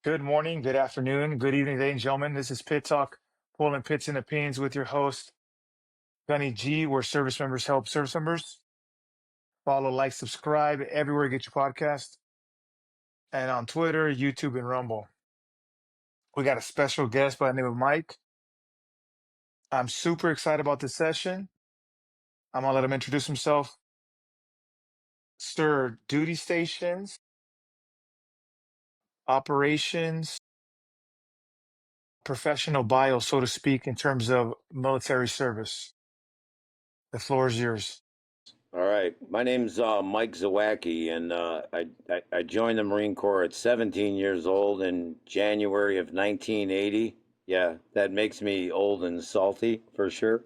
Good morning, good afternoon, good evening, ladies and gentlemen. This is Pit Talk, pulling pits and opinions with your host, Gunny G, where service members help service members. Follow, like, subscribe everywhere you get your podcast, and on Twitter, YouTube, and Rumble. We got a special guest by the name of Mike. I'm super excited about this session. I'm going to let him introduce himself. Stir duty stations, operations, professional bio, so to speak, in terms of military service. The floor is yours. All right. My name's Mike Zawacki, and I joined the Marine Corps at 17 years old in January of 1980. Yeah, that makes me old and salty for sure.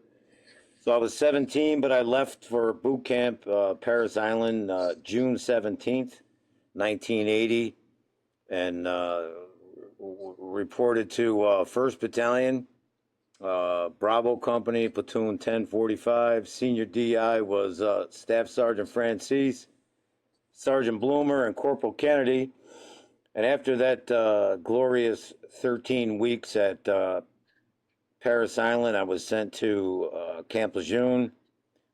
So I was 17, but I left for boot camp, Paris Island, June 17th, 1980, and reported to 1st Battalion, Bravo Company, Platoon 1045. Senior DI was Staff Sergeant Francis, Sergeant Bloomer, and Corporal Kennedy. And after that glorious 13 weeks at Paris Island, I was sent to Camp Lejeune,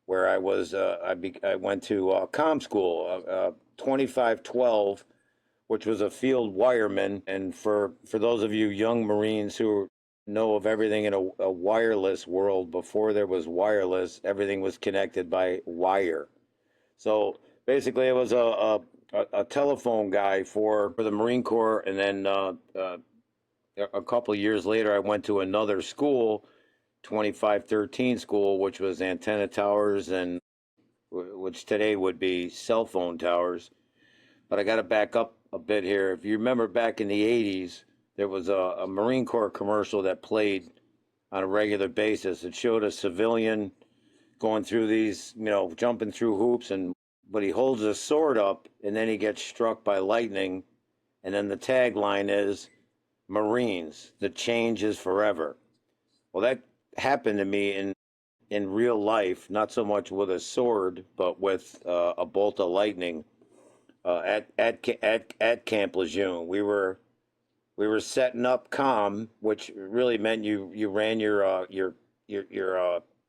where I was. I went to comm school, 2512, which was a field wireman. And for those of you young Marines who know of everything in a wireless world, before there was wireless, everything was connected by wire. So basically, it was a telephone guy for the Marine Corps, and then a couple of years later, I went to another school, 2513 school, which was antenna towers, and which today would be cell phone towers. But I got to back up a bit here. If you remember back in the 80s, there was a Marine Corps commercial that played on a regular basis. It showed a civilian going through these, jumping through hoops, but he holds a sword up, and then he gets struck by lightning, and then the tagline is, Marines, the change is forever. Well, that happened to me in real life, not so much with a sword, but with a bolt of lightning at Camp Lejeune. We were setting up comm, which really meant you ran your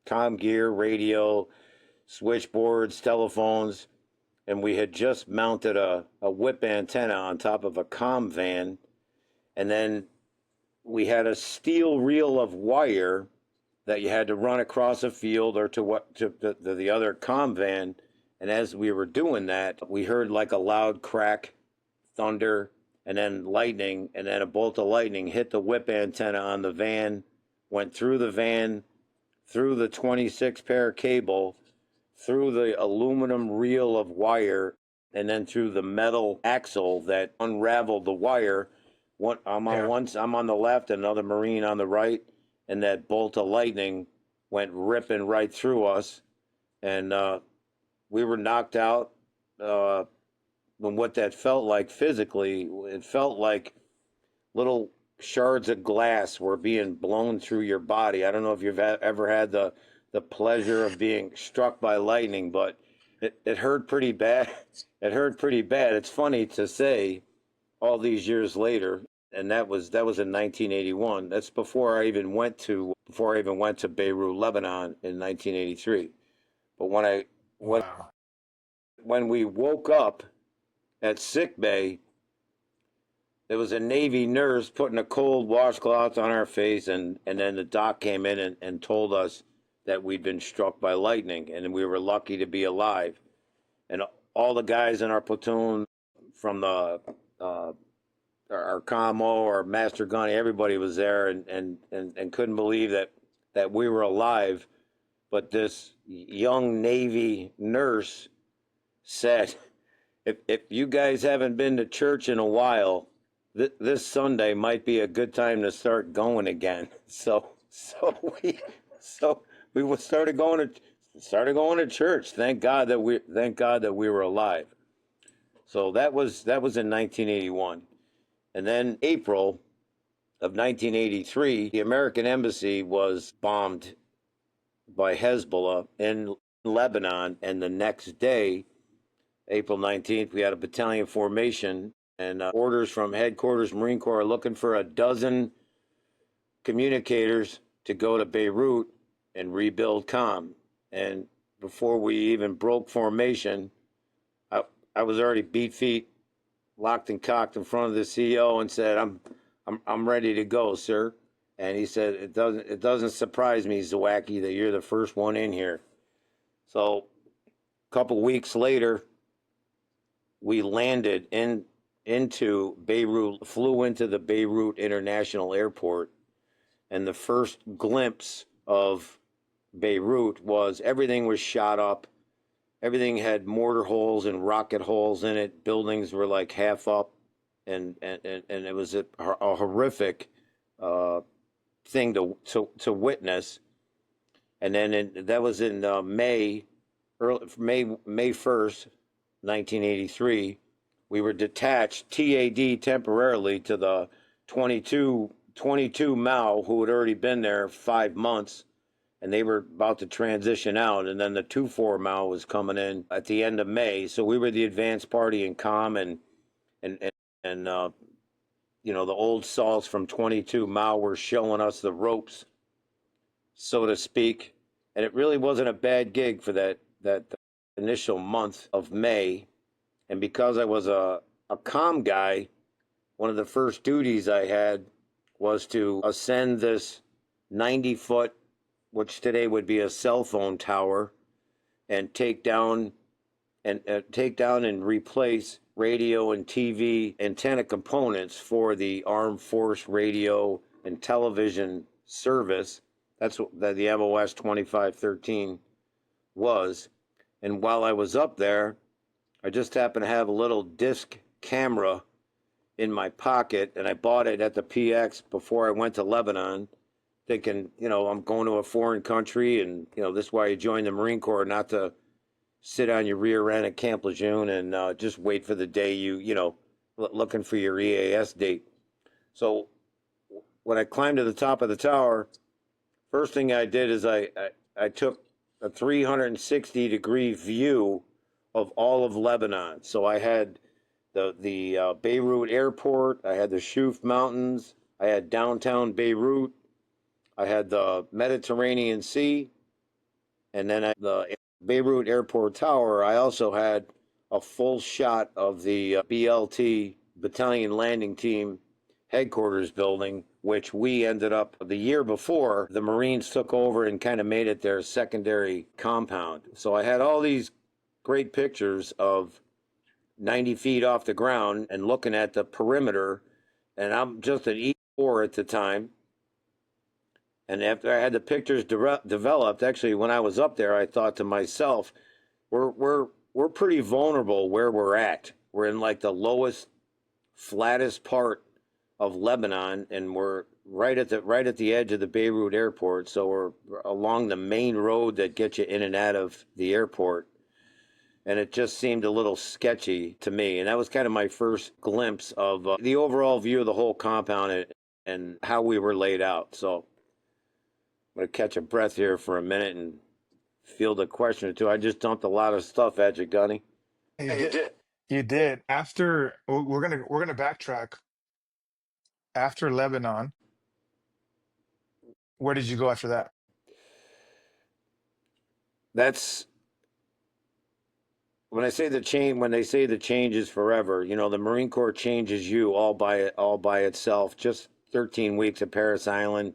comm gear, radio, switchboards, telephones, and we had just mounted a whip antenna on top of a comm van, and then we had a steel reel of wire that you had to run across a field or to the other comm van. And as we were doing that, we heard like a loud crack, thunder, and then lightning, and then a bolt of lightning hit the whip antenna on the van, went through the van, through the 26 pair cable, through the aluminum reel of wire, and then through the metal axle that unraveled the wire. I'm on the left, another Marine on the right, and that bolt of lightning went ripping right through us, and we were knocked out. And what that felt like physically, it felt like little shards of glass were being blown through your body. I don't know if you've ever had the pleasure of being struck by lightning, but it hurt pretty bad. It hurt pretty bad. It's funny to say all these years later, and that was in 1981. That's before I even went to Beirut, Lebanon in 1983. But Wow. when we woke up at sick bay, there was a Navy nurse putting a cold washcloth on our face, and then the doc came in and told us that we'd been struck by lightning, and we were lucky to be alive. And all the guys in our platoon, from the our commo, our master gunny, everybody was there, and couldn't believe that we were alive. But this young Navy nurse said, if you guys haven't been to church in a while, this Sunday might be a good time to start going again. So we started going to church. Thank God that we were alive. So that was in 1981. And then April of 1983, the American embassy was bombed by Hezbollah in Lebanon, and the next day, April 19th, we had a battalion formation orders from headquarters Marine Corps looking for a dozen communicators to go to Beirut and rebuild comm. And before we even broke formation, I was already beat feet, locked and cocked in front of the CEO and said, I'm ready to go, sir. And he said, it doesn't surprise me, Zawacki, that you're the first one in here. So a couple weeks later, we landed into Beirut, flew into the Beirut International Airport, and the first glimpse of Beirut was everything was shot up. Everything had mortar holes and rocket holes in it. Buildings were like half up, and it was a horrific thing to witness. And then that was in May 1st, 1983. We were detached TAD temporarily to the 22 Mao, who had already been there 5 months, and they were about to transition out. And then the 24 Mao was coming in at the end of May. So we were the advanced party in comm, and you know, the old salts from 22 Mao were showing us the ropes, so to speak. And it really wasn't a bad gig for that initial month of May. And because I was a comm guy, one of the first duties I had was to ascend this 90-foot, which today would be a cell phone tower, and take down and replace radio and TV antenna components for the Armed Force radio and television service. That's what the MOS 2513 was. And while I was up there, I just happened to have a little disc camera in my pocket, and I bought it at the PX before I went to Lebanon, thinking, you know, I'm going to a foreign country, and, you know, this is why you join the Marine Corps, not to sit on your rear end at Camp Lejeune and just wait for the day you know, looking for your EAS date. So when I climbed to the top of the tower, first thing I did is I took a 360-degree view of all of Lebanon. So I had the Beirut airport, I had the Shuf Mountains, I had downtown Beirut, I had the Mediterranean Sea, and then the Beirut Airport Tower, I also had a full shot of the BLT Battalion Landing Team headquarters building, which we ended up the year before the Marines took over and kind of made it their secondary compound. So I had all these great pictures of 90 feet off the ground and looking at the perimeter, and I'm just an E4 at the time. And after I had the pictures developed, actually, when I was up there, I thought to myself, we're pretty vulnerable where we're at. We're in like the lowest, flattest part of Lebanon, and we're right at the edge of the Beirut airport. So we're along the main road that gets you in and out of the airport. And it just seemed a little sketchy to me. And that was kind of my first glimpse of the overall view of the whole compound and how we were laid out. So I'm going to catch a breath here for a minute and field a question or two. I just dumped a lot of stuff at you, Gunny. You did. You did. After we're gonna backtrack. After Lebanon, where did you go after that? That's when I say the change. When they say the change is forever, you know, the Marine Corps changes you all by itself. Just 13 weeks at Paris Island,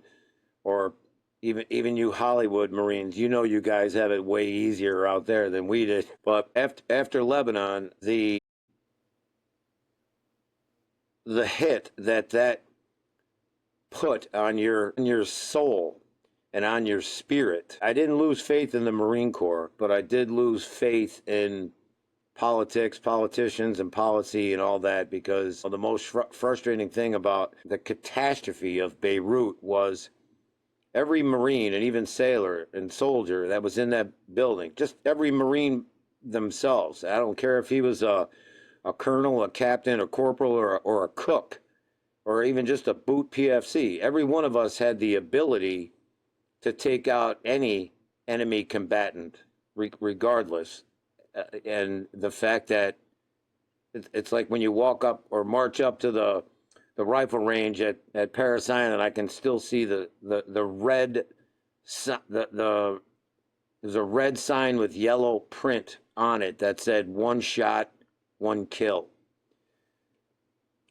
or even you Hollywood Marines, you know, you guys have it way easier out there than we did. But after Lebanon, the hit that put on your soul and on your spirit. I didn't lose faith in the Marine Corps, but I did lose faith in politics, politicians, and policy and all that, because the most frustrating thing about the catastrophe of Beirut was every Marine and even sailor and soldier that was in that building, just every Marine themselves. I don't care if he was a colonel, a captain, a corporal, or a cook, or even just a boot PFC. Every one of us had the ability to take out any enemy combatant, regardless. And the fact that it's like when you walk up or march up to the rifle range at Paris Island, I can still see the red, there's a red sign with yellow print on it that said 1 shot, 1 kill.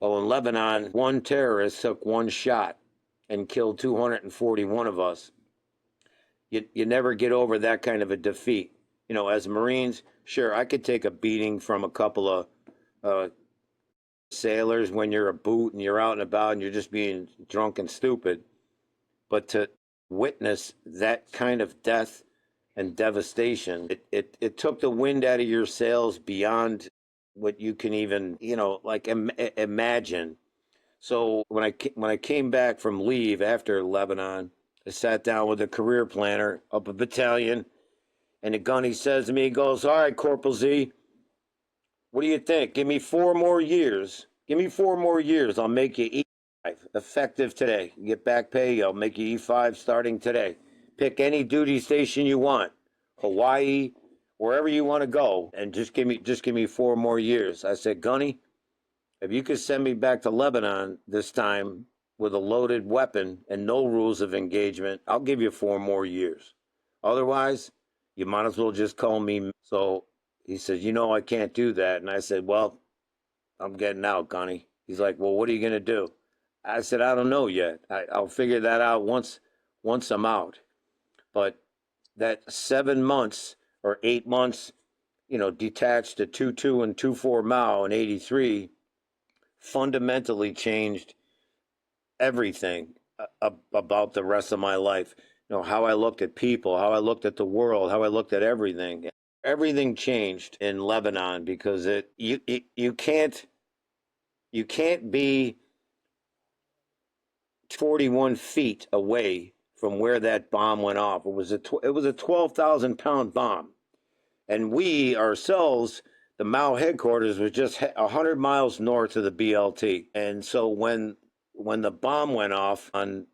Well, in Lebanon, one terrorist took 1 shot and killed 241 of us. You never get over that kind of a defeat. You know, as Marines, sure, I could take a beating from a couple of sailors when you're a boot and you're out and about and you're just being drunk and stupid. But to witness that kind of death and devastation, it took the wind out of your sails beyond what you can even, like imagine. So when I came back from leave after Lebanon, I sat down with a career planner of a battalion, and the gunny says to me, he goes, "All right, Corporal Z, what do you think? Give me 4 more years. Give me 4 more years. I'll make you E5 effective today. You get back pay. I'll make you E5 starting today. Pick any duty station you want, Hawaii, wherever you want to go, and just give me 4 more years." I said, "Gunny, if you could send me back to Lebanon this time with a loaded weapon and no rules of engagement, I'll give you 4 more years. Otherwise, you might as well just call me." So he said, "I can't do that." And I said, "Well, I'm getting out, Gunny." He's like, "Well, what are you going to do?" I said, "I don't know yet. I'll figure that out once I'm out." But that 7 months or 8 months, detached to 2-2 and 2-4 Mao in 83 fundamentally changed everything about the rest of my life. How I looked at people, how I looked at the world, how I looked at everything. Everything changed in Lebanon because you can't be 41 feet away from where that bomb went off. It was a 12,000-pound bomb, and we ourselves, the Mao headquarters, was just 100 miles north of the BLT. And so when the bomb went off on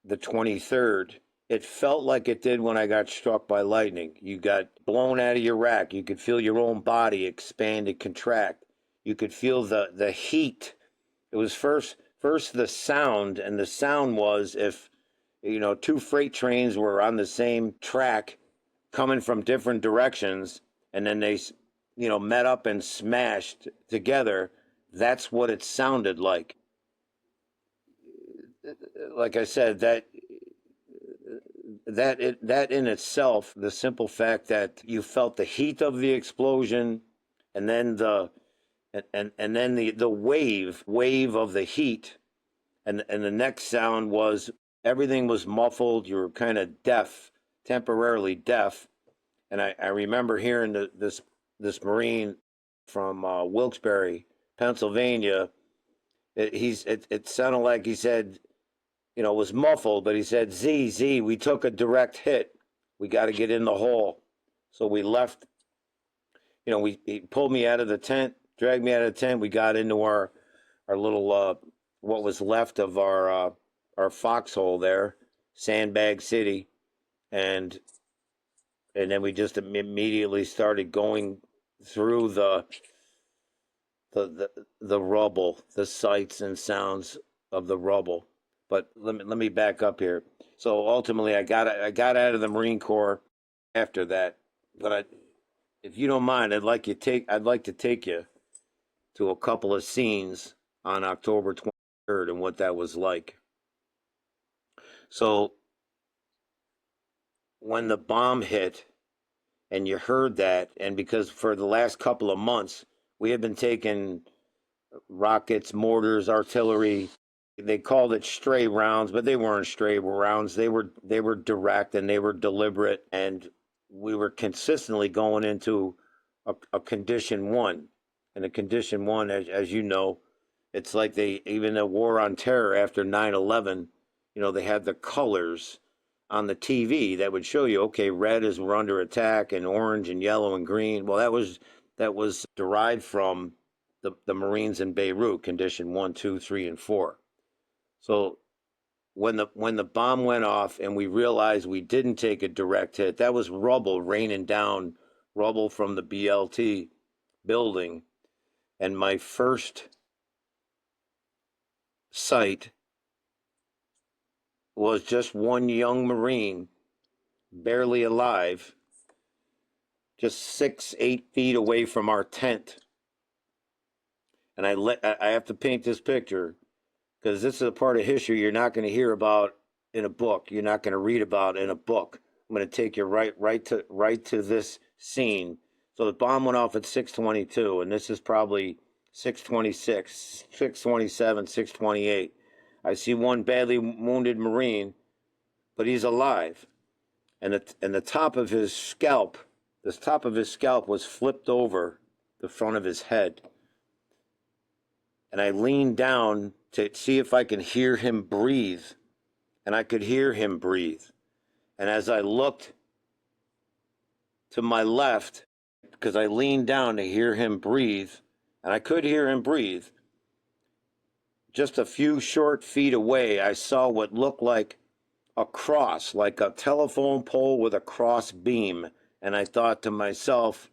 the 23rd, it felt like it did when I got struck by lightning. You got blown out of your rack. You could feel your own body expand and contract. You could feel the heat. It was first the sound, and the sound was if 2 freight trains were on the same track coming from different directions, and then they met up and smashed together. That's what it sounded like. Like I said, that in itself, the simple fact that you felt the heat of the explosion, and then the wave of the heat, and the next sound was everything was muffled. You were kind of deaf, temporarily deaf. And I remember hearing this Marine from Wilkes-Barre, Pennsylvania. It sounded like he said, it was muffled, but he said, Z, we took a direct hit. We got to get in the hole." So we left. He pulled me out of the tent, dragged me out of the tent. We got into our little what was left of our foxhole there, Sandbag City, and then we just immediately started going through the rubble, the sights and sounds of the rubble. But let me back up here. So ultimately, I got out of the Marine Corps after that. But if you don't mind, I'd like to take you to a couple of scenes on October 23rd and what that was like. So when the bomb hit, and you heard that, and because for the last couple of months we had been taking rockets, mortars, artillery. They called it stray rounds, but they weren't stray rounds. They were direct and they were deliberate, and we were consistently going into a condition 1. And a condition 1, as you know, it's like even the war on terror after 9/11, they had the colors on the TV that would show you, okay, red is we're under attack, and orange and yellow and green. Well, that was derived from the Marines in Beirut, condition 1, 2, 3, and 4. So when the bomb went off and we realized we didn't take a direct hit, that was rubble raining down, rubble from the BLT building. And my first sight was just one young Marine, barely alive, just 6-8 feet away from our tent. And I have to paint this picture because this is a part of history you're not going to hear about in a book. You're not going to read about in a book. I'm going to take you right to this scene. So the bomb went off at 6:22, and this is probably 6:26, 6:27, 6:28. I see one badly wounded Marine, but he's alive, and the top of his scalp, was flipped over the front of his head. And I leaned down to see if I could hear him breathe, and I could hear him breathe. And as I looked to my left, because I leaned down to hear him breathe, and I could hear him breathe, just a few short feet away, I saw what looked like a cross, like a telephone pole with a cross beam. And I thought to myself,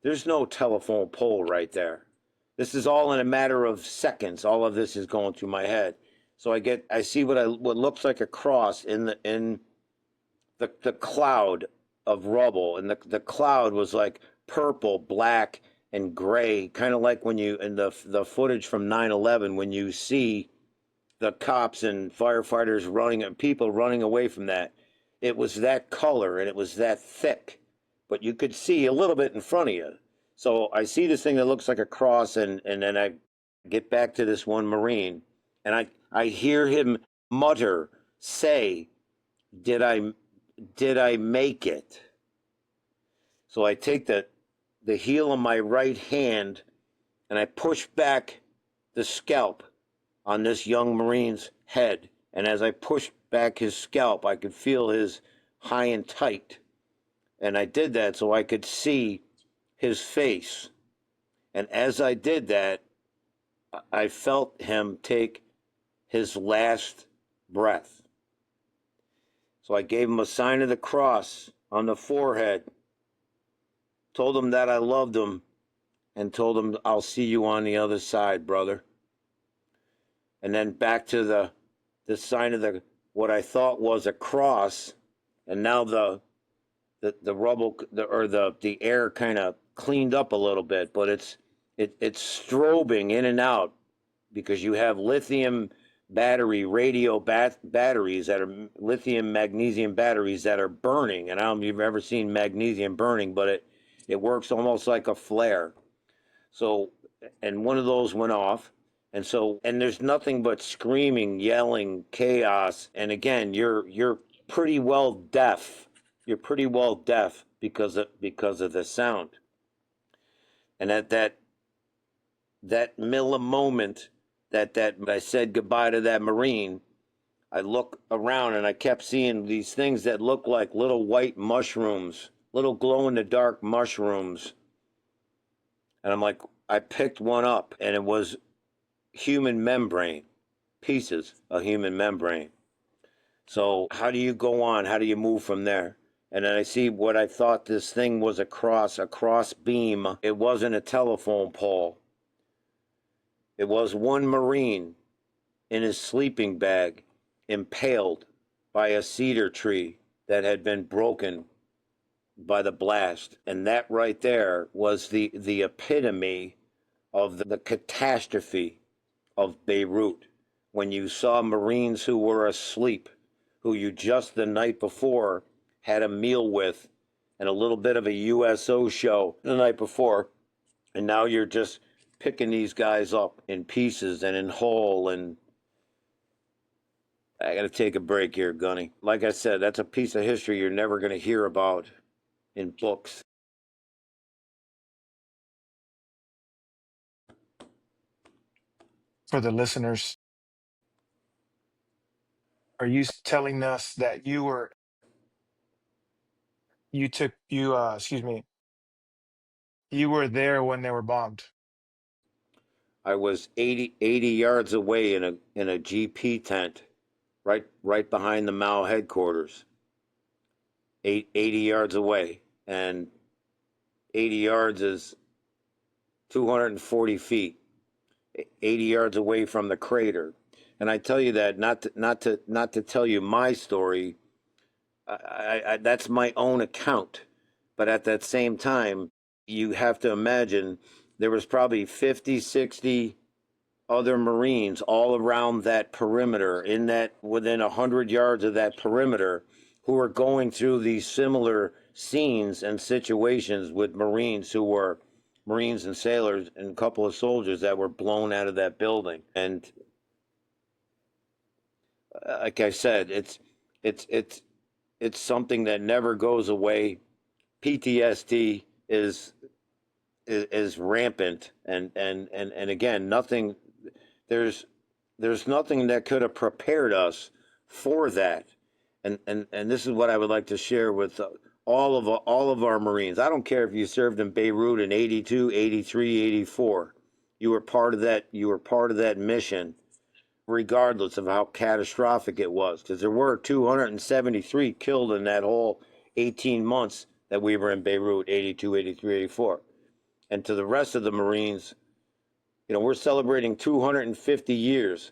there's no telephone pole right there. This is all in a matter of seconds. All of this is going through my head. So I see what looks like a cross in the cloud of rubble, and the cloud was like purple, black, and gray, kind of like when you in the footage from 9/11 when you see the cops and firefighters running and people running away from that. It was that color and it was that thick, but you could see a little bit in front of you. So I see this thing that looks like a cross, and then I get back to this one Marine, and I hear him mutter, say, did I make it? So I take the heel of my right hand and I push back the scalp on this young Marine's head. And as I pushed back his scalp, I could feel his high and tight. And I did that so I could see his face. And as I did that, I felt him take his last breath. So I gave him a sign of the cross on the forehead, told him that I loved him, and told him, I'll see you on the other side, brother. And then back to the sign of what I thought was a cross, and now the rubble or the air kind of cleaned up a little bit, but it's strobing in and out because you have lithium batteries that are lithium magnesium batteries that are burning. And I don't know if you've ever seen magnesium burning, but it works almost like a flare. So, and one of those went off. And there's nothing but screaming, yelling, chaos. And again, you're pretty well deaf. You're pretty well deaf because of the sound. And at that moment that I said goodbye to that Marine, I look around and I kept seeing these things that look like little white mushrooms, little glow-in-the-dark mushrooms. And I'm like, I picked one up, and it was human membrane, pieces of human membrane. So how do you go on? How do you move from there? And then I see what I thought this thing was a cross beam. It wasn't a telephone pole. It was one Marine in his sleeping bag, impaled by a cedar tree that had been broken by the blast. And that right there was the epitome of the catastrophe of Beirut, when you saw Marines who were asleep, who you just the night before had a meal with and a little bit of a USO show the night before, and now you're just picking these guys up in pieces and in whole. And I gotta take a break here, Gunny. Like I said, that's a piece of history you're never gonna hear about in books. For the listeners, are you telling us that you were there when they were bombed? I was 80 yards away in a GP tent, right behind the Mao headquarters. 80 yards away, and 80 yards is 240 feet, 80 yards away from the crater. And I tell you that not to tell you my story. That's my own account, but at that same time, you have to imagine there was probably 50, 60 other Marines all around that perimeter, in that within 100 yards of that perimeter, who were going through these similar scenes and situations with Marines who were Marines and sailors and a couple of soldiers that were blown out of that building. And like I said, it's something that never goes away. PTSD is rampant, and again, nothing. There's nothing that could have prepared us for that. And this is what I would like to share with all of our Marines. I don't care if you served in Beirut in 82, 83, 84. You were part of that. You were part of that mission, regardless of how catastrophic it was, because there were 273 killed in that whole 18 months that we were in Beirut, 82, 83, 84. And to the rest of the Marines, we're celebrating 250 years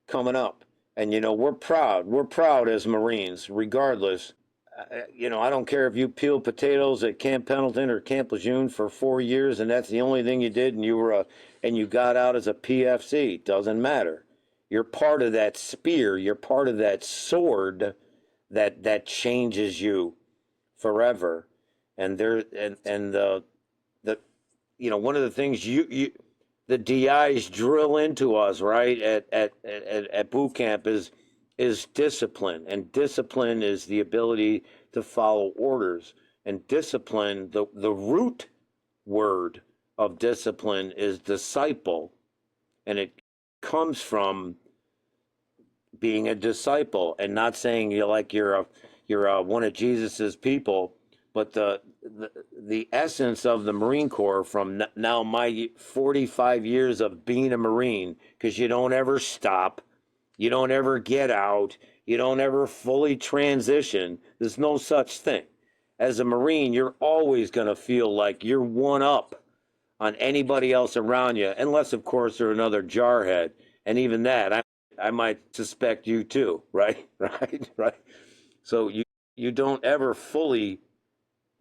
coming up. And, we're proud. We're proud as Marines, regardless. I don't care if you peeled potatoes at Camp Pendleton or Camp Lejeune for 4 years and that's the only thing you did, and you got out as a PFC. Doesn't matter. You're part of that spear. You're part of that sword that changes you forever. And the one of the things the DIs drill into us, right, at boot camp is discipline. And discipline is the ability to follow orders. And discipline, the root word of discipline is disciple. And it comes from being a disciple, and not saying you're one of Jesus's people, but the essence of the Marine Corps, from now my 45 years of being a Marine, because you don't ever stop, you don't ever get out, you don't ever fully transition. There's no such thing. As a Marine, you're always going to feel like you're one up on anybody else around you, unless, of course, they're another jarhead. And even that, I might suspect you too, right? Right. So you don't ever fully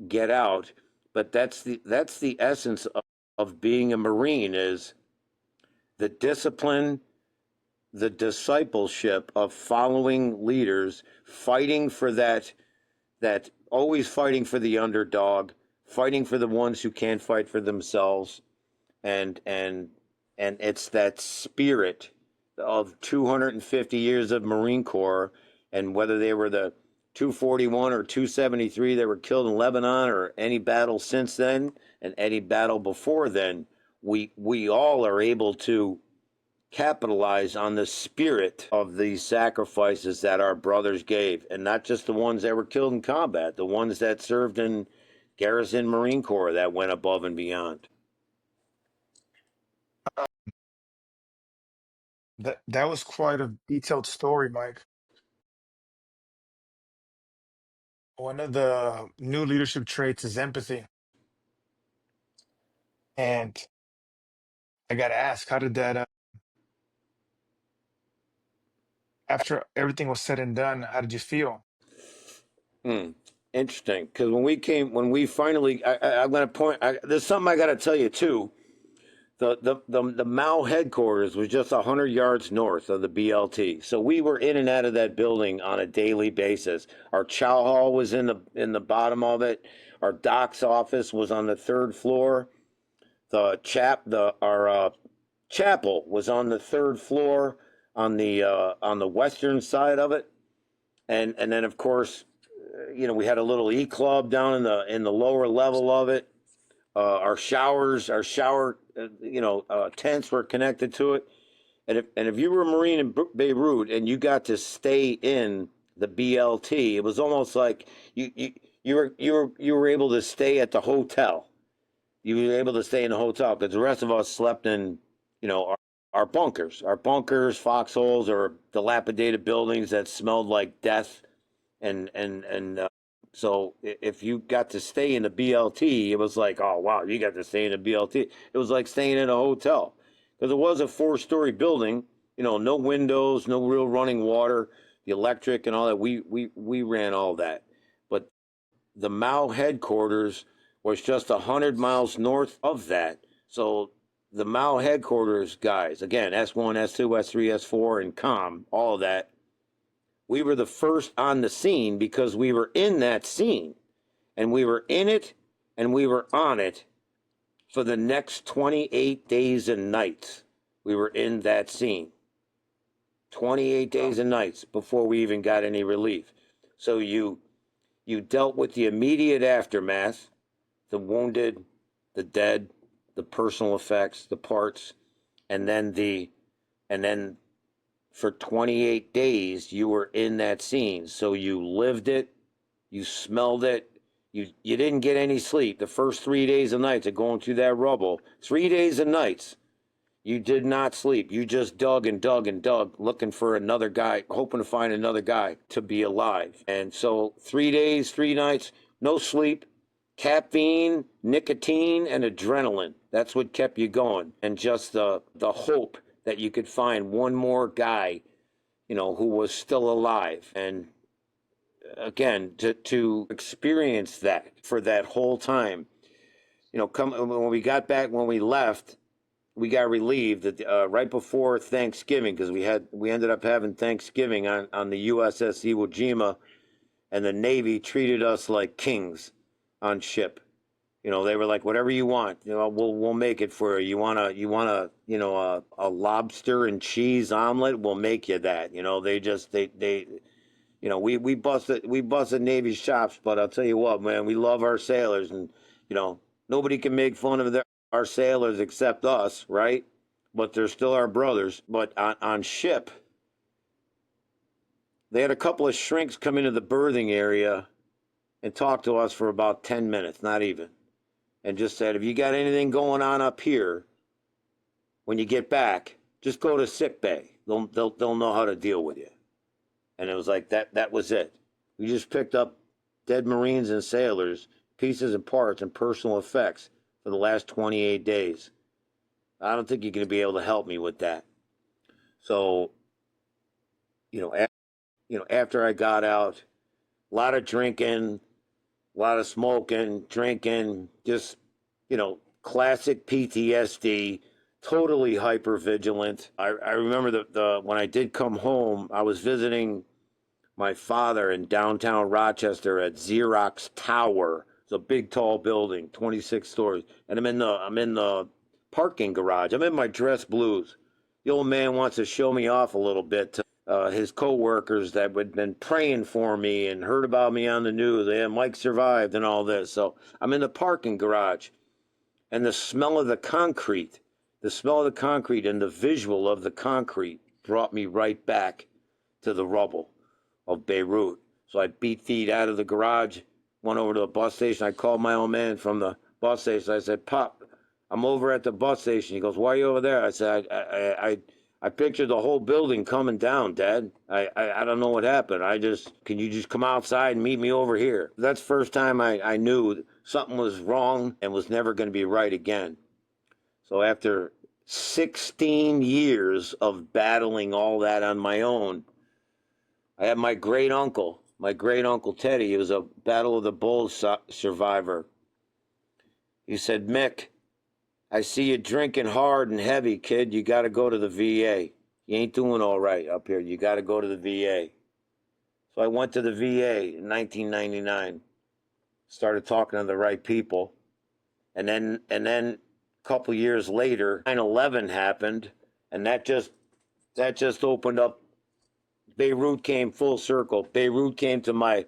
get out, but that's the essence of being a Marine, is the discipline, the discipleship of following leaders, fighting for that always fighting for the underdog, fighting for the ones who can't fight for themselves, and it's that spirit of 250 years of Marine Corps. And whether they were the 241 or 273 that were killed in Lebanon, or any battle since then and any battle before then, we all are able to capitalize on the spirit of these sacrifices that our brothers gave, and not just the ones that were killed in combat, the ones that served in Garrison Marine Corps that went above and beyond. That was quite a detailed story, Mike. One of the new leadership traits is empathy. And I got to ask, how did that, after everything was said and done, how did you feel? Interesting, because when we finally, I'm going to point. There's something I got to tell you too. The Mao headquarters was just 100 yards north of the BLT, so we were in and out of that building on a daily basis. Our chow hall was in the bottom of it. Our doc's office was on the third floor. Our chapel was on the third floor on the western side of it, and then of course, we had a little club down in the lower level of it. Our shower tents were connected to it. And if you were a Marine in Beirut and you got to stay in the BLT, it was almost like you were able to stay at the hotel. You were able to stay in the hotel, because the rest of us slept in, our bunkers, foxholes, or dilapidated buildings that smelled like death and So if you got to stay in the BLT, it was like, oh, wow, you got to stay in the BLT. It was like staying in a hotel because it was a 4-story building, no windows, no real running water, the electric and all that. We ran all that. But the Mao headquarters was just 100 miles north of that. So the Mao headquarters guys, again, S1, S2, S3, S4, and COM, all of that, we were the first on the scene because we were in that scene. And we were in it and we were on it for the next 28 days and nights. We were in that scene. 28 days and nights before we even got any relief. So you dealt with the immediate aftermath, the wounded, the dead, the personal effects, the parts, and then for 28 days you were in that scene. So you lived it, you smelled it, you didn't get any sleep. The first 3 days and nights of going through that rubble, 3 days and nights, you did not sleep. You just dug and dug and dug, looking for another guy, hoping to find another guy to be alive. And so 3 days, 3 nights, no sleep, caffeine, nicotine, and adrenaline. That's what kept you going. And just the hope that you could find one more guy, who was still alive. And again, to experience that for that whole time, when we got back, when we left, we got relieved that right before Thanksgiving, because we ended up having Thanksgiving on the USS Iwo Jima, and the Navy treated us like kings on ship. They were like, whatever you want, we'll make it for you. You want a lobster and cheese omelet, we'll make you that. We busted Navy shops, but I'll tell you what, man, we love our sailors, and nobody can make fun of our sailors except us, right? But they're still our brothers. But on ship, they had a couple of shrinks come into the berthing area and talk to us for about 10 minutes, not even, and just said, if you got anything going on up here, when you get back, just go to sick bay. They'll know how to deal with you. And it was like that was it. We just picked up dead Marines and sailors, pieces and parts and personal effects for the last 28 days. I don't think you're going to be able to help me with that. So, after I got out, a lot of drinking, a lot of smoking, drinking, just, classic PTSD, totally hypervigilant. I remember the when I did come home, I was visiting my father in downtown Rochester at Xerox Tower. It's a big, tall building, 26 stories, and I'm in the parking garage. I'm in my dress blues. The old man wants to show me off a little bit to his co-workers that had been praying for me and heard about me on the news. Yeah, Mike survived and all this. So I'm in the parking garage, and the smell of the concrete and the visual of the concrete brought me right back to the rubble of Beirut. So I beat feet out of the garage, went over to the bus station. I called my old man from the bus station. I said, Pop, I'm over at the bus station. He goes, why are you over there? I said, I pictured the whole building coming down, Dad. I don't know what happened. Can you just come outside and meet me over here? That's the first time I knew something was wrong and was never going to be right again. So after 16 years of battling all that on my own, I had my great uncle Teddy. He was a Battle of the Bulge survivor. He said, Mick, I see you drinking hard and heavy, kid. You got to go to the VA. You ain't doing all right up here. You got to go to the VA. So I went to the VA in 1999, started talking to the right people. And then a couple years later, 9/11 happened, and that just opened up. Beirut came full circle. Beirut came to my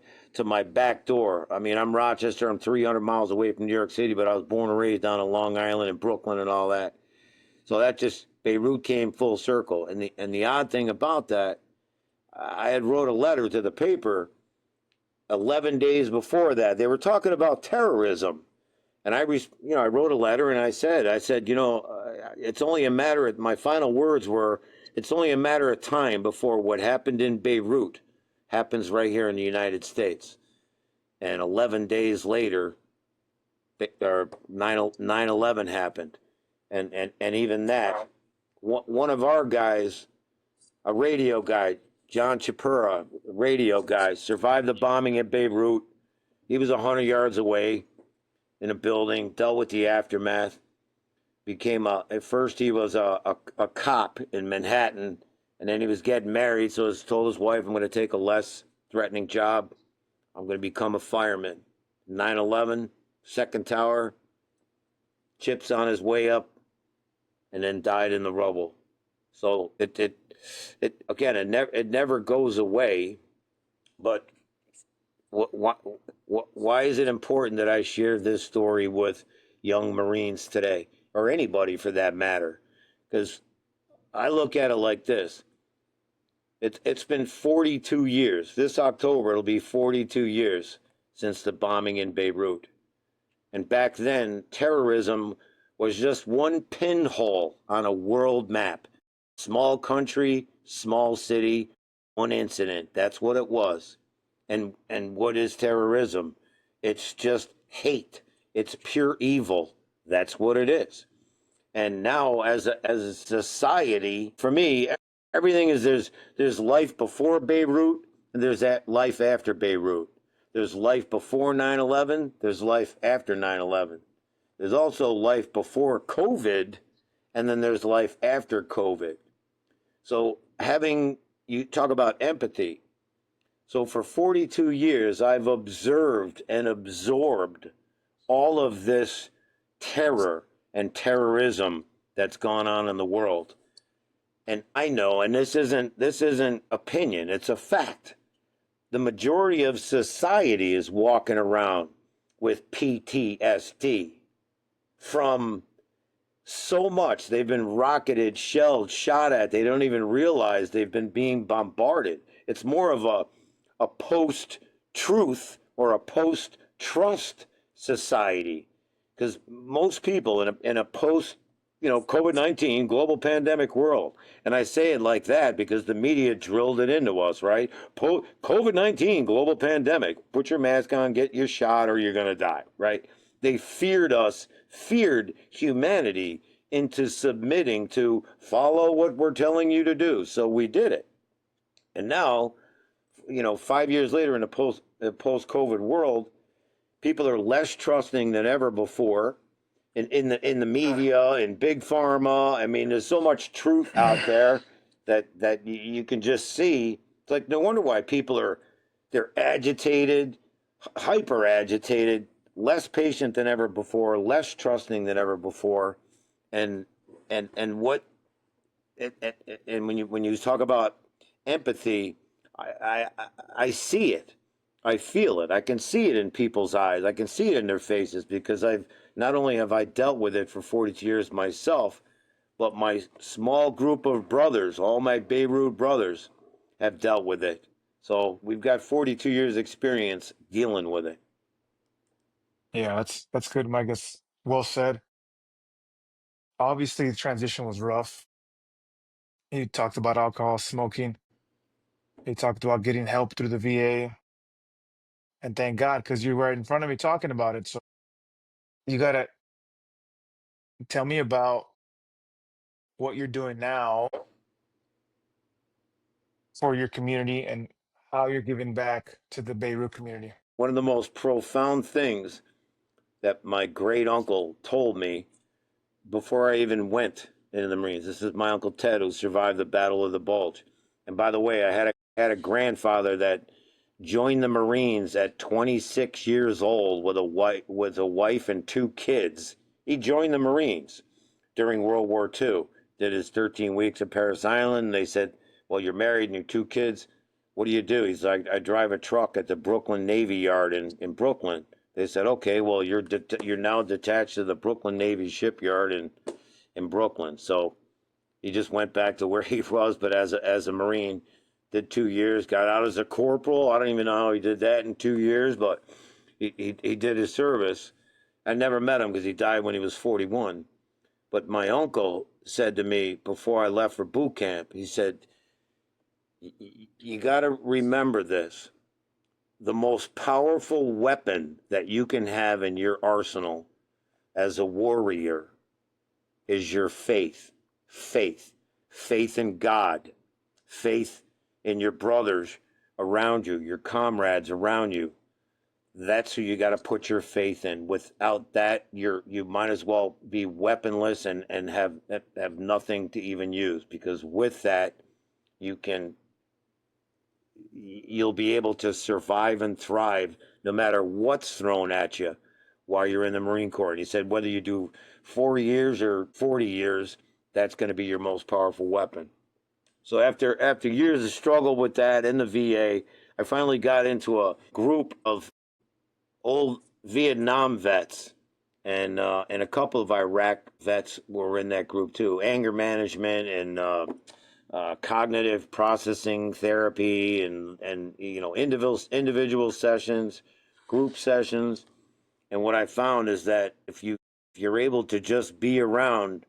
back door. I mean, I'm Rochester. I'm 300 miles away from New York City, but I was born and raised down in Long Island and Brooklyn and all that. So Beirut came full circle. And the odd thing about that, I had wrote a letter to the paper 11 days before that. They were talking about terrorism. And I wrote a letter and I said, it's only a matter of, my final words were, it's only a matter of time before what happened in Beirut happens right here in the United States. And 11 days later, 9/11 happened. And even that, one of our guys, a radio guy, John Chapura, radio guy, survived the bombing at Beirut. He was 100 yards away in a building, dealt with the aftermath, at first he was a cop in Manhattan, and then he was getting married, so he told his wife, I'm going to take a less threatening job. I'm going to become a fireman. 9/11, second tower, chips on his way up, and then died in the rubble. So it never goes away. But why is it important that I share this story with young Marines today, or anybody for that matter? Because I look at it like this. It's been 42 years. This October it'll be 42 years since the bombing in Beirut. And back then, terrorism was just one pinhole on a world map. Small country, small city, one incident. That's what it was. And what is terrorism? It's just hate. It's pure evil. That's what it is. And now, as a society, for me, everything is there's life before Beirut and there's that life after Beirut. There's life before 9/11. There's life after 9/11. There's also life before COVID, and then there's life after COVID. So you talk about empathy. So for 42 years, I've observed and absorbed all of this terror and terrorism that's gone on in the world. And I know, and this isn't opinion, it's a fact. The majority of society is walking around with PTSD from so much. They've been rocketed, shelled, shot at. They don't even realize they've been being bombarded. It's more of a post-truth or a post-trust society, because most people in a post COVID-19 global pandemic world, and I say it like that because the media drilled it into us, right? COVID-19 global pandemic, put your mask on, get your shot, or you're going to die, right? They feared humanity into submitting to follow what we're telling you to do. So we did it. And now, 5 years later in a post-COVID world, people are less trusting than ever before in the media, in big pharma. I mean, there's so much truth out there that you can just see. It's like, no wonder why they're agitated, hyper agitated, less patient than ever before, less trusting than ever before. And when you talk about empathy, I see it. I feel it. I can see it in people's eyes. I can see it in their faces, because not only have I dealt with it for 42 years myself, but my small group of brothers, all my Beirut brothers, have dealt with it. So we've got 42 years experience dealing with it. Yeah, that's good, Mike. That's well said. Obviously, the transition was rough. You talked about alcohol, smoking. You talked about getting help through the VA, and thank God, because you're right in front of me talking about it. So you gotta tell me about what you're doing now for your community and how you're giving back to the Beirut community. One of the most profound things that my great uncle told me before I even went into the Marines. This is my Uncle Ted, who survived the Battle of the Bulge. And by the way, I had a grandfather that joined the Marines at 26 years old with a wife and two kids. He joined the Marines during World War II. Did his 13 weeks at Paris Island. They said, well, you're married and your two kids. What do you do? He's like, I drive a truck at the Brooklyn Navy Yard in Brooklyn. They said, okay, well, you're now detached to the Brooklyn Navy shipyard in Brooklyn. So he just went back to where he was, but as a Marine, did 2 years, got out as a corporal. I don't even know how he did that in 2 years, but he did his service. I never met him because he died when he was 41. But my uncle said to me before I left for boot camp, he said, you got to remember this. the most powerful weapon that you can have in your arsenal as a warrior is your faith. Faith in God, faith in your brothers around you, your comrades around you. That's who you got to put your faith in. Without that, you might as well be weaponless and have nothing to even use, because with that, you'll be able to survive and thrive no matter what's thrown at you while you're in the Marine Corps. And he said, whether you do 4 years or 40 years, that's going to be your most powerful weapon. So after years of struggle with that in the VA, I finally got into a group of old Vietnam vets, and a couple of Iraq vets were in that group too. Anger management and cognitive processing therapy, and individual sessions, group sessions. And what I found is that if you're able to just be around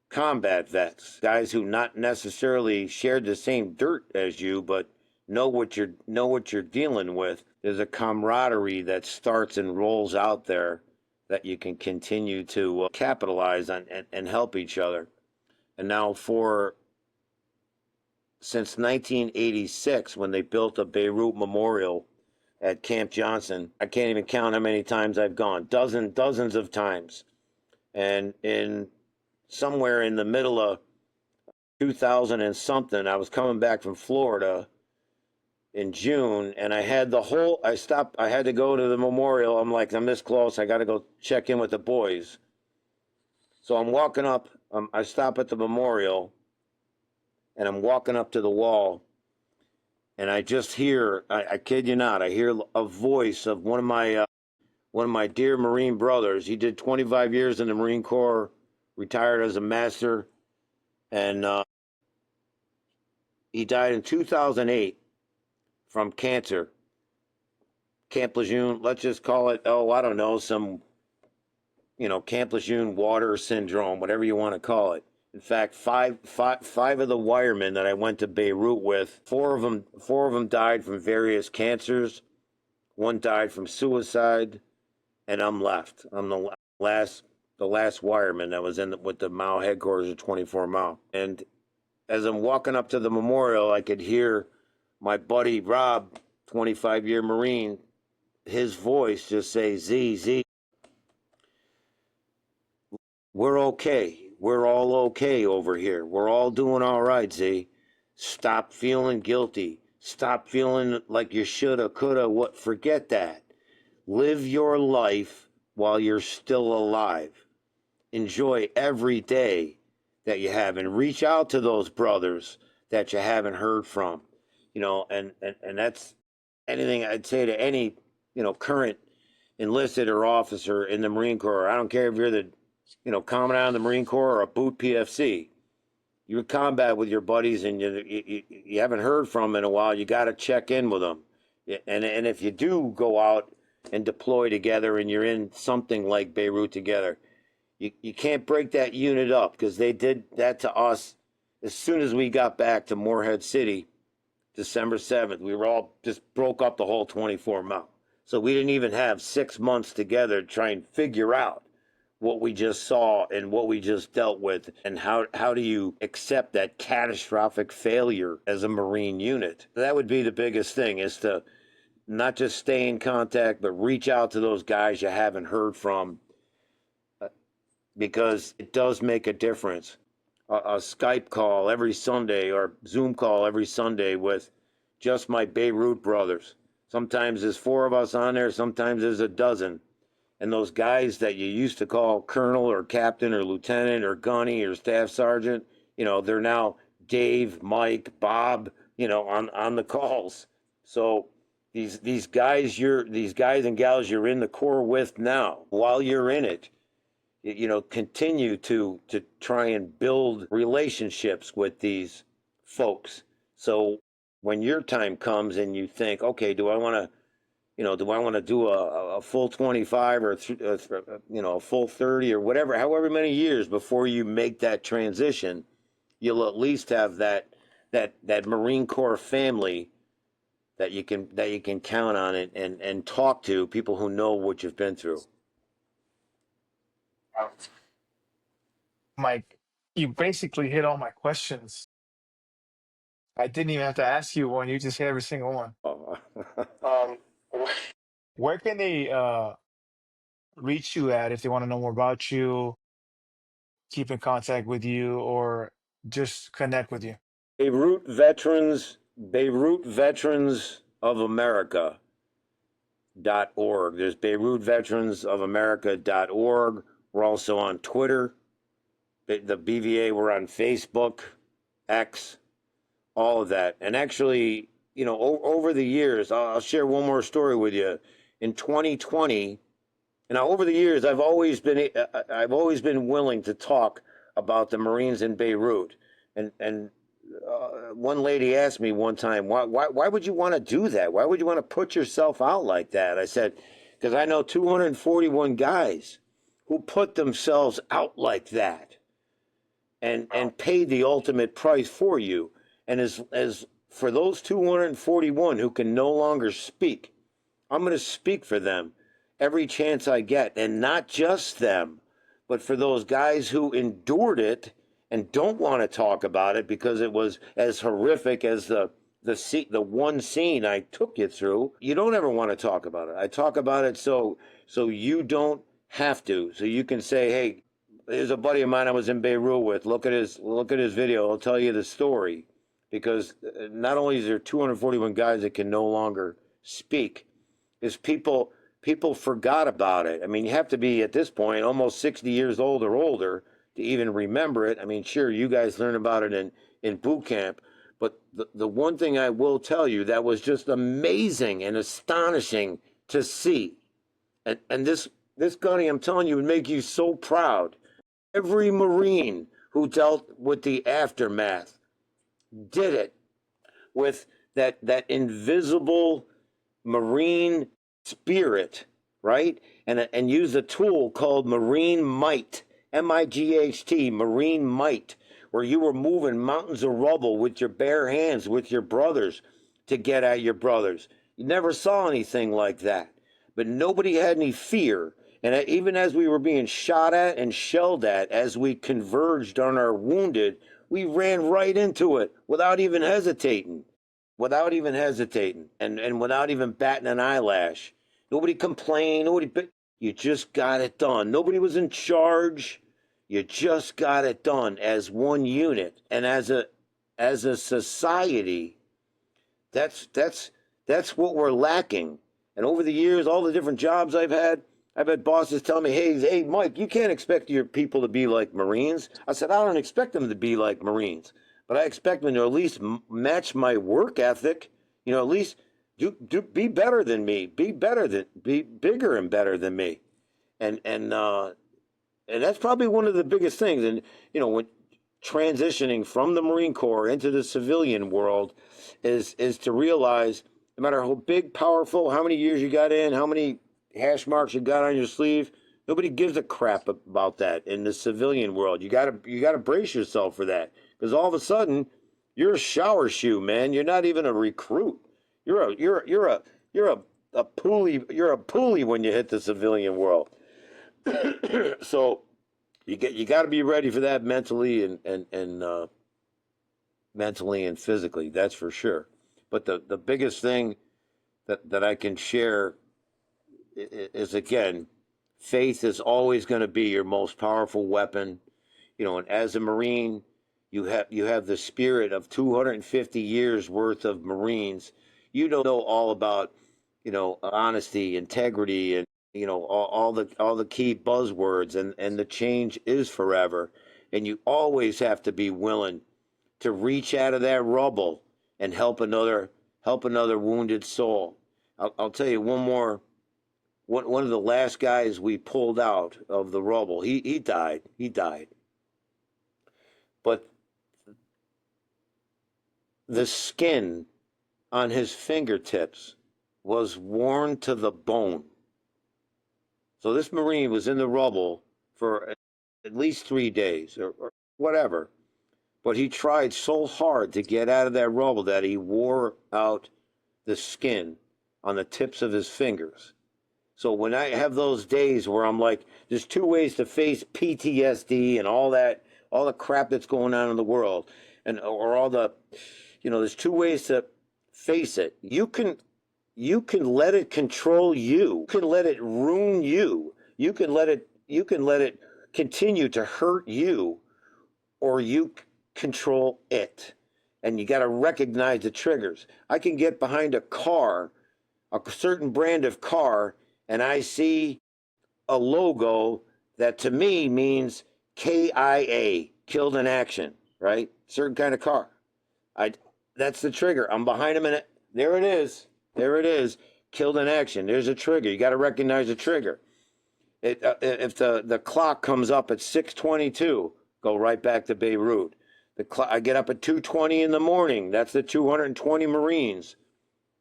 combat vets, guys who not necessarily shared the same dirt as you, but know what you're dealing with, there's a camaraderie that starts and rolls out there that you can continue to capitalize on and help each other. And now since 1986, when they built a Beirut memorial at Camp Johnson, I can't even count how many times I've gone. Dozens of times. And somewhere in the middle of 2000 and something, I was coming back from Florida in June, and I had to go to the memorial. I'm like, I'm this close, I got to go check in with the boys. So I'm walking up, I stop at the memorial, and I'm walking up to the wall, and I just hear, I kid you not, I hear a voice of one of my dear Marine brothers. He did 25 years in the Marine Corps, retired as a master, and he died in 2008 from cancer. Camp Lejeune, let's just call it, I don't know, some, Camp Lejeune water syndrome, whatever you want to call it. In fact, five of the wiremen that I went to Beirut with, four of them died from various cancers. One died from suicide, and I'm left. I'm the last wireman that was with the Mao headquarters of 24 Mao. And as I'm walking up to the memorial, I could hear my buddy Rob, 25-year Marine, his voice just say, Z, we're okay. We're all okay over here. We're all doing all right, Z. Stop feeling guilty. Stop feeling like you shoulda, coulda, what. Forget that. Live your life while you're still alive. Enjoy every day that you have, and reach out to those brothers that you haven't heard from. And that's anything I'd say to any, current enlisted or officer in the Marine Corps. I don't care if you're the, commandant of the Marine Corps or a boot PFC. You're in combat with your buddies, and you haven't heard from them in a while. You got to check in with them. And if you do go out and deploy together, and you're in something like Beirut together, you can't break that unit up, because they did that to us as soon as we got back to Morehead City, December 7th. We were all just broke up the whole 24 Mile. So we didn't even have 6 months together to try and figure out what we just saw and what we just dealt with, and how do you accept that catastrophic failure as a Marine unit. That would be the biggest thing, is to not just stay in contact, but reach out to those guys you haven't heard from, because it does make a difference. A Skype call every Sunday, or Zoom call every Sunday with just my Beirut brothers. Sometimes there's 4 of us on there, sometimes there's a dozen. And those guys that you used to call colonel or captain or lieutenant or gunny or staff sergeant, they're now Dave, Mike, Bob, on the calls. So these guys and gals you're in the Corps with now, while you're in it, continue to try and build relationships with these folks. So when your time comes and you think, okay, do I want to do a full 25 or a full 30 or whatever, however many years before you make that transition, you'll at least have that Marine Corps family that you can count on and talk to people who know what you've been through. Mike, you basically hit all my questions. I didn't even have to ask you one. You just hit every single one. Oh. Um, where can they reach you at if they want to know more about you, keep in contact with you, or just connect with you? Beirut Veterans of America .org. There's Beirut Veterans of America.org. We're also on Twitter. The BVA, we're on Facebook, X, all of that. And actually, over the years, I'll share one more story with you. In 2020, and over the years, I've always been willing to talk about the Marines in Beirut. And one lady asked me one time, why would you want to do that? Why would you want to put yourself out like that? I said, because I know 241 guys who put themselves out like that and paid the ultimate price for you. And as for those 241 who can no longer speak, I'm going to speak for them every chance I get. And not just them, but for those guys who endured it and don't want to talk about it because it was as horrific as the one scene I took you through. You don't ever want to talk about it. I talk about it so you don't have to. So you can say, hey, there's a buddy of mine I was in Beirut with. Look at his video. I'll tell you the story. Because not only is there 241 guys that can no longer speak, is people forgot about it. I mean, you have to be at this point almost 60 years old or older to even remember it. I mean, sure, you guys learn about it in boot camp, but the one thing I will tell you that was just amazing and astonishing to see, and this Gunny, I'm telling you, would make you so proud. Every Marine who dealt with the aftermath did it with that invisible Marine spirit, right? And use a tool called Marine Might, MIGHT, Marine Might, where you were moving mountains of rubble with your bare hands, with your brothers, to get at your brothers. You never saw anything like that. But nobody had any fear. And even as we were being shot at and shelled at, as we converged on our wounded, we ran right into it without even hesitating. And without even batting an eyelash. Nobody complained. You just got it done. Nobody was in charge. You just got it done as one unit. And as a society, that's what we're lacking. And over the years, all the different jobs I've had bosses tell me, hey, Mike, you can't expect your people to be like Marines. I said, I don't expect them to be like Marines, but I expect them to at least match my work ethic. At least be better than me, be bigger and better than me. And that's probably one of the biggest things. And, when transitioning from the Marine Corps into the civilian world is to realize no matter how big, powerful, how many years you got in, how many hash marks you got on your sleeve, nobody gives a crap about that in the civilian world. You gotta brace yourself for that, because all of a sudden you're a shower shoe, man. You're not even a recruit. You're a pulley. You're a pulley when you hit the civilian world. So you got to be ready for that mentally and mentally and physically. That's for sure. But the biggest thing that I can share is, again, faith is always going to be your most powerful weapon. And as a Marine, you have the spirit of 250 years worth of Marines. You know all about, honesty, integrity, and all the key buzzwords, and the change is forever. And you always have to be willing to reach out of that rubble and help another wounded soul. I'll tell you one more. One of the last guys we pulled out of the rubble, he died. But the skin on his fingertips was worn to the bone. So this Marine was in the rubble for at least 3 days or whatever. But he tried so hard to get out of that rubble that he wore out the skin on the tips of his fingers. So when I have those days where I'm like, there's two ways to face PTSD and all the crap that's going on in the world, and or all the, there's two ways to face it. You can let it control you. You can let it ruin you. You can let it continue to hurt you, or you control it. And you got to recognize the triggers. I can get behind a car, a certain brand of car, and I see a logo that to me means KIA, killed in action, right? Certain kind of car. That's the trigger. I'm behind him, and there it is. There it is. Killed in action. There's a trigger. You got to recognize the trigger. If the clock comes up at 6:22, go right back to Beirut. I get up at 2:20 in the morning. That's the 220 Marines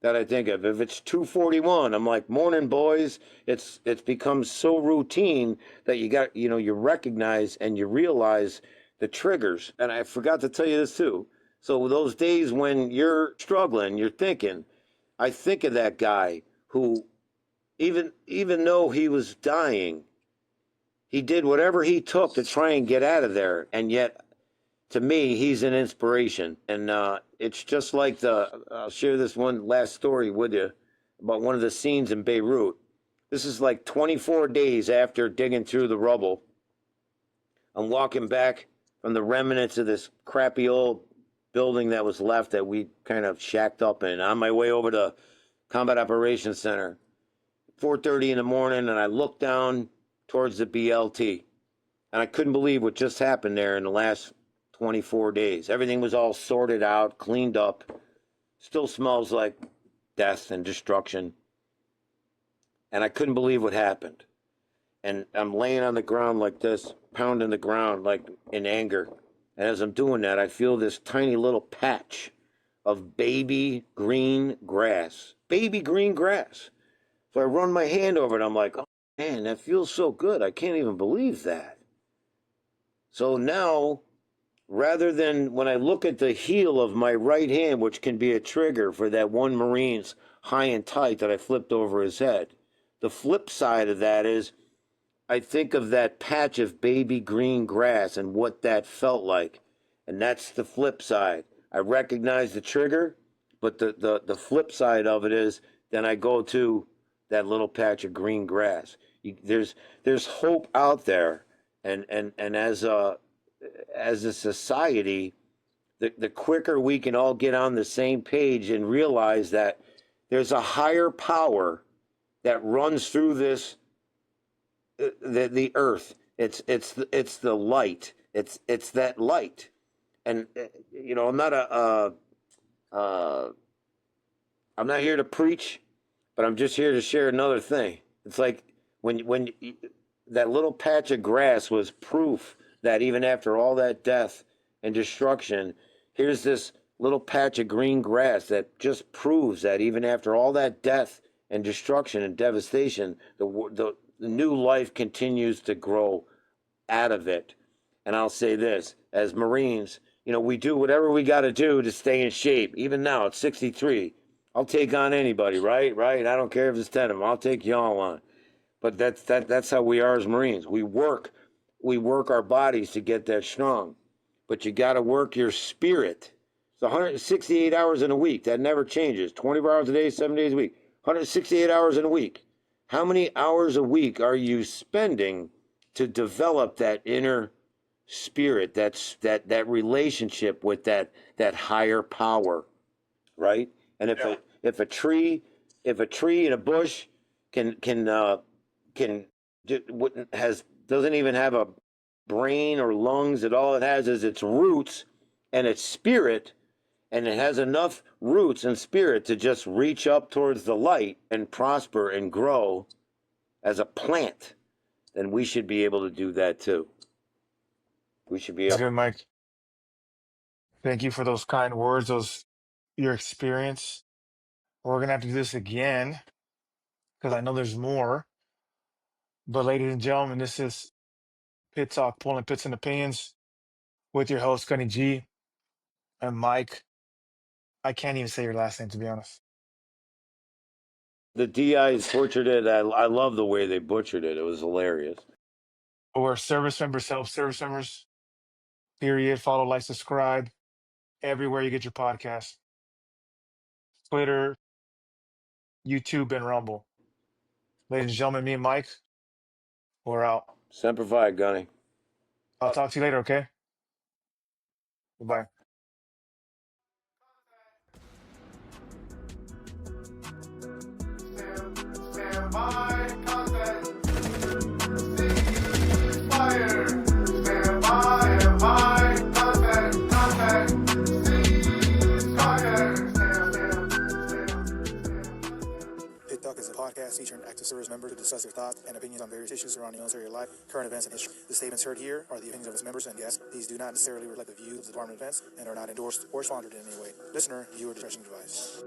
that I think of. If it's 2:41, I'm like, morning, boys. It's become so routine that you recognize and you realize the triggers. And I forgot to tell you this too. So those days when you're struggling, you're thinking, I think of that guy who, even though he was dying, he did whatever he took to try and get out of there. And yet, to me, he's an inspiration. And it's just like I'll share this one last story with you about one of the scenes in Beirut. This is like 24 days after digging through the rubble. I'm walking back from the remnants of this crappy old building that was left that we kind of shacked up in, on my way over to Combat Operations Center. 4:30 in the morning, and I looked down towards the BLT, and I couldn't believe what just happened there in the last 24 days. Everything was all sorted out, cleaned up. Still smells like death and destruction. And I couldn't believe what happened. And I'm laying on the ground like this, pounding the ground like in anger. And as I'm doing that, I feel this tiny little patch of baby green grass. Baby green grass. So I run my hand over it. I'm like, oh man, that feels so good. I can't even believe that. So now, rather than when I look at the heel of my right hand, which can be a trigger for that one Marine's high and tight that I flipped over his head, the flip side of that is I think of that patch of baby green grass and what that felt like. And that's the flip side. I recognize the trigger, but the flip side of it is then I go to that little patch of green grass. There's hope out there. And as a society, the quicker we can all get on the same page and realize that there's a higher power that runs through this the earth. It's the light. It's that light. And I'm not here to preach, but I'm just here to share another thing. It's like when that little patch of grass was proof that even after all that death and destruction, here's this little patch of green grass that just proves that even after all that death and destruction and devastation, the new life continues to grow out of it. And I'll say this, as Marines, we do whatever we got to do to stay in shape. Even now at 63, I'll take on anybody, right? I don't care if it's 10 of them. I'll take y'all on. But that's how we are as Marines. We work our bodies to get that strong. But you got to work your spirit. It's 168 hours in a week. That never changes. 24 hours a day, 7 days a week. 168 hours in a week. How many hours a week are you spending to develop that inner spirit, that relationship with that higher power, right? And if a tree in a bush doesn't even have a brain or lungs at all, it has is its roots and its spirit, and it has enough roots and spirit to just reach up towards the light and prosper and grow as a plant, then we should be able to do that too. We should be That's able. good, Mike. Thank you for those kind words, your experience. We're gonna have to do this again because I know there's more. But ladies and gentlemen, this is Pit Talk, pulling pits and opinions with your host Gunny G and Mike. I can't even say your last name, to be honest. The DIs butchered it. I love the way they butchered it. It was hilarious. Or service members help service members. Period. Follow, like, subscribe everywhere you get your podcast. Twitter, YouTube, and Rumble. Ladies and gentlemen, me and Mike, we're out. Semper Fi, Gunny. I'll talk to you later, okay? Goodbye. Stand by, contact. Ceasefire. Stand by, contact. Ceasefire. Pit Talk is a podcast featuring active service members who discuss their thoughts and opinions on various issues surrounding military life, current events, and history. The statements heard here are the opinions of its members and guests. These do not necessarily reflect the views of the Department of Defense and are not endorsed or sponsored in any way. Listener, viewer discretion advised.